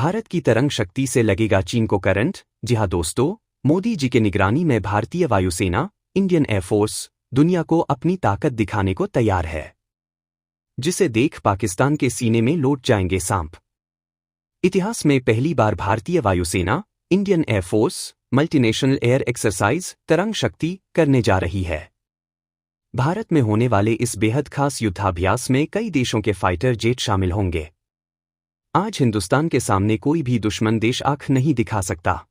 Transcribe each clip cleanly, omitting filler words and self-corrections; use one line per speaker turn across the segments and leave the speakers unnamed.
भारत की तरंग शक्ति से लगेगा चीन को करंट। जी हां दोस्तों, मोदी जी के निगरानी में भारतीय वायुसेना, इंडियन एयरफोर्स दुनिया को अपनी ताकत दिखाने को तैयार है, जिसे देख पाकिस्तान के सीने में लौट जाएंगे सांप। इतिहास में पहली बार भारतीय वायुसेना, Indian air force multinational air exercise तरंग शक्ति करने जा रही है। भारत में होने वाले इस बेहद खास युद्धाभ्यास में कई देशों के फाइटर जेट शामिल होंगे। आज हिंदुस्तान के सामने कोई भी दुश्मन देश आंख नहीं दिखा सकता।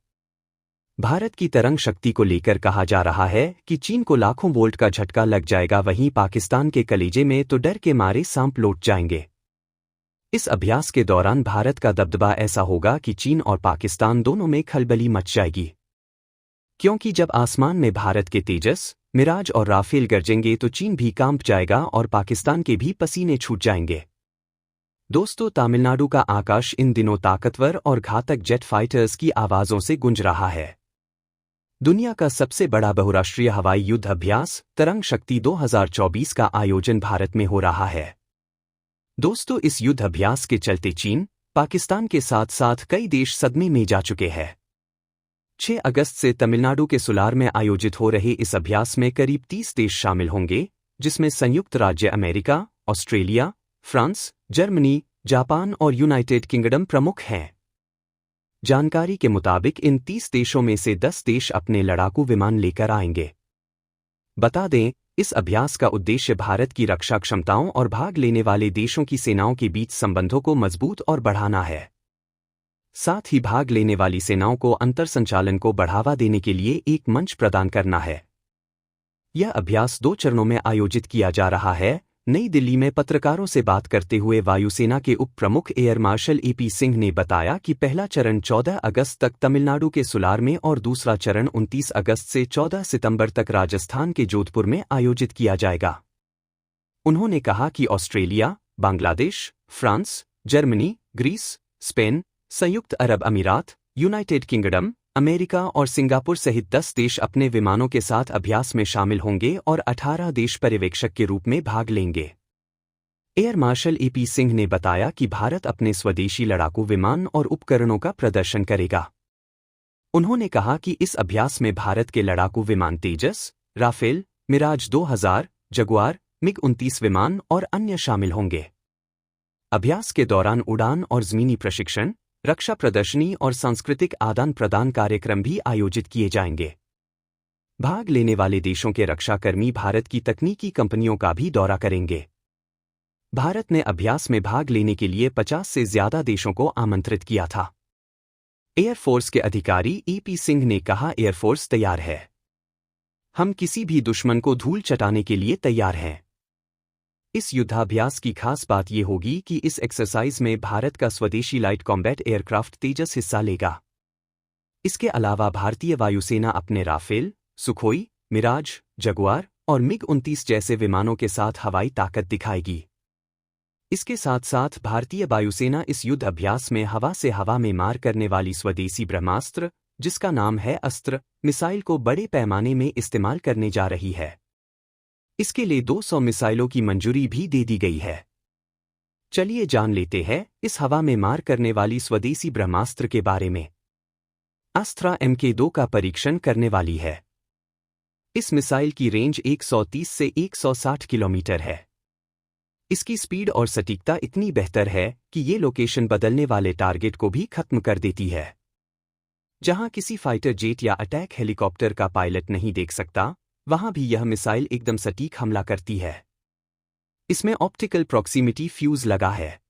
भारत की तरंग शक्ति को लेकर कहा जा रहा है कि चीन को लाखों वोल्ट का झटका लग जाएगा, वहीं पाकिस्तान के कलेजे में तो डर के मारे सांप लौट जाएंगे। इस अभ्यास के दौरान भारत का दबदबा ऐसा होगा कि चीन और पाकिस्तान दोनों में खलबली मच जाएगी, क्योंकि जब आसमान में भारत के तेजस, मिराज और राफेल गरजेंगे तो चीन भी कांप जाएगा और पाकिस्तान के भी पसीने छूट जाएंगे। दोस्तों, तमिलनाडु का आकाश इन दिनों ताकतवर और घातक जेट फाइटर्स की आवाजों से गूंज रहा है। दुनिया का सबसे बड़ा बहुराष्ट्रीय हवाई युद्ध अभ्यास तरंग शक्ति 2024 का आयोजन भारत में हो रहा है। दोस्तों, इस युद्ध अभ्यास के चलते चीन, पाकिस्तान के साथ साथ कई देश सदमे में जा चुके हैं। 6 अगस्त से तमिलनाडु के सुलार में आयोजित हो रहे इस अभ्यास में करीब 30 देश शामिल होंगे, जिसमें संयुक्त राज्य America, Australia, France, Germany, Japan और यूनाइटेड किंगडम प्रमुख हैं। जानकारी के मुताबिक इन 30 देशों में से 10 देश अपने लड़ाकू विमान लेकर आएंगे। बता दें, इस अभ्यास का उद्देश्य भारत की रक्षा क्षमताओं और भाग लेने वाले देशों की सेनाओं के बीच संबंधों को मजबूत और बढ़ाना है। साथ ही भाग लेने वाली सेनाओं को अंतर संचालन को बढ़ावा देने के लिए एक मंच प्रदान करना है। यह अभ्यास 2 चरणों में आयोजित किया जा रहा है। नई दिल्ली में पत्रकारों से बात करते हुए वायुसेना के उप प्रमुख एयर मार्शल ए.पी. सिंह ने बताया कि पहला चरण 14 अगस्त तक तमिलनाडु के सुलार में और दूसरा चरण 29 अगस्त से 14 सितंबर तक राजस्थान के जोधपुर में आयोजित किया जाएगा। उन्होंने कहा कि Australia, Bangladesh, France, Germany, Greece, Spain, संयुक्त अरब अमीरात, यूनाइटेड किंगडम, अमेरिका और सिंगापुर सहित 10 देश अपने विमानों के साथ अभ्यास में शामिल होंगे और 18 देश पर्यवेक्षक के रूप में भाग लेंगे। Air marshal AP. सिंह ने बताया कि भारत अपने स्वदेशी लड़ाकू विमान और उपकरणों का प्रदर्शन करेगा। उन्होंने कहा कि इस अभ्यास में भारत के लड़ाकू विमान तेजस, राफेल, मिराज 2000, जगुआर, मिग-29 विमान और अन्य शामिल होंगे। अभ्यास के दौरान उड़ान और जमीनी प्रशिक्षण, रक्षा प्रदर्शनी और सांस्कृतिक आदान प्रदान कार्यक्रम भी आयोजित किए जाएंगे। भाग लेने वाले देशों के रक्षाकर्मी भारत की तकनीकी कंपनियों का भी दौरा करेंगे। भारत ने अभ्यास में भाग लेने के लिए 50 से ज्यादा देशों को आमंत्रित किया था। एयरफोर्स के अधिकारी ए.पी. सिंह ने कहा, एयरफोर्स तैयार है। हम किसी भी दुश्मन को धूल चटाने के लिए तैयार हैं। इस युद्धाभ्यास की खास बात यह होगी कि इस एक्सरसाइज में भारत का स्वदेशी लाइट कॉम्बैट एयरक्राफ्ट तेजस हिस्सा लेगा। इसके अलावा भारतीय वायुसेना अपने राफेल, सुखोई, मिराज, जगुआर और मिग-29 जैसे विमानों के साथ हवाई ताकत दिखाएगी। इसके साथ साथ भारतीय वायुसेना इस युद्ध अभ्यास में हवा से हवा में मार करने वाली स्वदेशी ब्रह्मास्त्र, जिसका नाम है अस्त्र, मिसाइल को बड़े पैमाने में इस्तेमाल करने जा रही है। इसके लिए 200 मिसाइलों की मंजूरी भी दे दी गई है। चलिए जान लेते हैं इस हवा में मार करने वाली स्वदेशी ब्रह्मास्त्र के बारे में। अस्त्रा MK2 का परीक्षण करने वाली है। इस मिसाइल की रेंज 130 से 160 किलोमीटर है। इसकी स्पीड और सटीकता इतनी बेहतर है कि ये लोकेशन बदलने वाले टारगेट को भी खत्म कर देती है। जहां किसी फाइटर जेट या अटैक हेलीकॉप्टर का पायलट नहीं देख सकता, वहां भी यह मिसाइल एकदम सटीक हमला करती है। इसमें ऑप्टिकल प्रॉक्सिमिटी फ्यूज लगा है,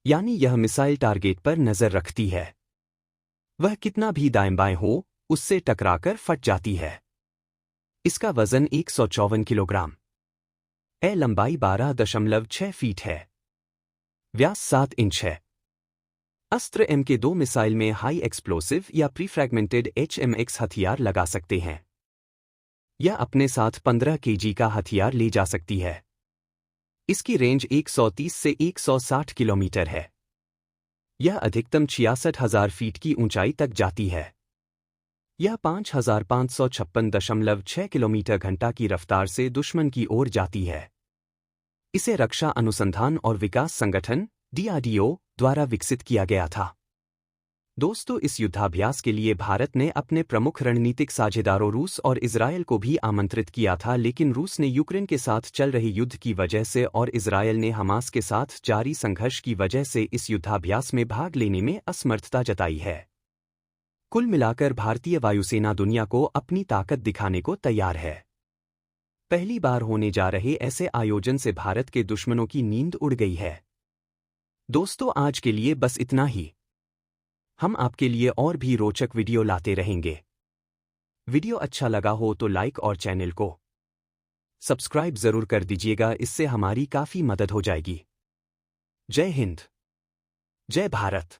यानी यह मिसाइल टारगेट पर नजर रखती है। वह कितना भी दाएं बाएं हो, उससे टकराकर फट जाती है। इसका वजन 154 किलोग्राम, लंबाई 12.6 फीट है, व्यास 7 इंच है। अस्त्र MK2 मिसाइल में हाई एक्सप्लोसिव या प्रीफ्रैगमेंटेड HMX हथियार लगा सकते हैं। यह अपने साथ 15 kg का हथियार ले जा सकती है। इसकी रेंज 130 से 160 किलोमीटर है। यह अधिकतम 66,000 फीट की ऊंचाई तक जाती है। यह 5,556.6 किलोमीटर घंटा की रफ्तार से दुश्मन की ओर जाती है। इसे रक्षा अनुसंधान और विकास संगठन DRDO द्वारा विकसित किया गया था। दोस्तों, इस युद्धाभ्यास के लिए भारत ने अपने प्रमुख रणनीतिक साझेदारों रूस और इजरायल को भी आमंत्रित किया था, लेकिन रूस ने यूक्रेन के साथ चल रहे युद्ध की वजह से और इजरायल ने हमास के साथ जारी संघर्ष की वजह से इस युद्धाभ्यास में भाग लेने में असमर्थता जताई है। कुल मिलाकर भारतीय वायुसेना दुनिया को अपनी ताकत दिखाने को तैयार है। पहली बार होने जा रहे ऐसे आयोजन से भारत के दुश्मनों की नींद उड़ गई है। दोस्तों, आज के लिए बस इतना ही। हम आपके लिए और भी रोचक वीडियो लाते रहेंगे। वीडियो अच्छा लगा हो तो लाइक और चैनल को सब्सक्राइब जरूर कर दीजिएगा, इससे हमारी काफी मदद हो जाएगी। जय हिंद, जय भारत।